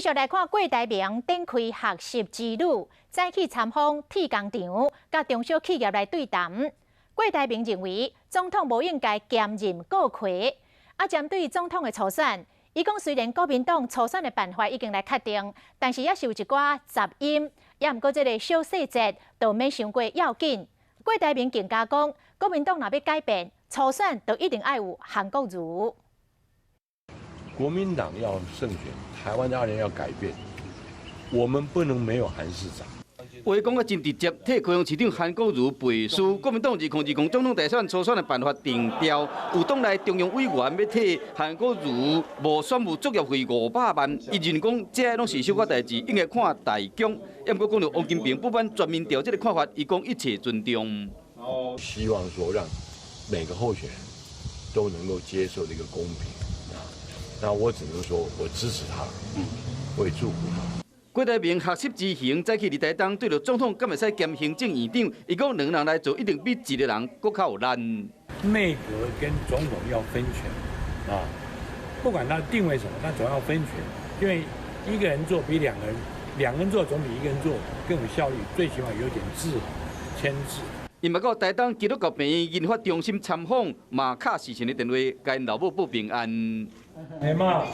续来看郭台铭展开学习之旅，再去参访铁工厂，甲中小企业来对谈。郭台铭认为，总统无应该兼任顾客。针对总统的初选，伊讲虽然国民党初选的办法已经来确定，但是也是有一寡杂音，也毋过这个小细节都免伤过要紧。郭台铭更加讲，国民党若要改变初选，就一定要有韩国瑜。国民党要胜选，台湾的2年要改变，我们不能没有韩市长。话讲啊真直接，替高雄市长韩国瑜背书。国民党2020总统大选初选的办法定调，有党内中央委员要替韩国瑜无选务作业费500万，伊认讲这拢是小可代志，应该看大局。也不过讲到王金平不满全民调这个看法，伊讲一切尊重。希望说让每个候选人都能够接受这个公平啊，那我只能说我支持他，我也祝福他。郭台铭学习之行，再去立台东对着总统，敢会使兼行政院长？伊讲2人来做，一定比一个人更较有难。内阁跟总统要分权啊，不管他定位什么，他总要分权，因为一个人做比2人做总比1个人做更有效率，最起码有点制衡、牵制。伊嘛到台东基督教病院研发中心参访，嘛敲事情的电话，甲因老母报平安。哎妈，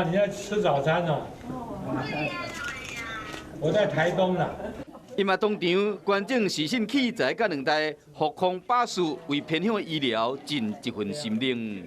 你在吃早餐哦？我在台东呢。伊嘛当场捐赠视讯器材甲2台护康巴士，为偏乡医疗尽一份心力。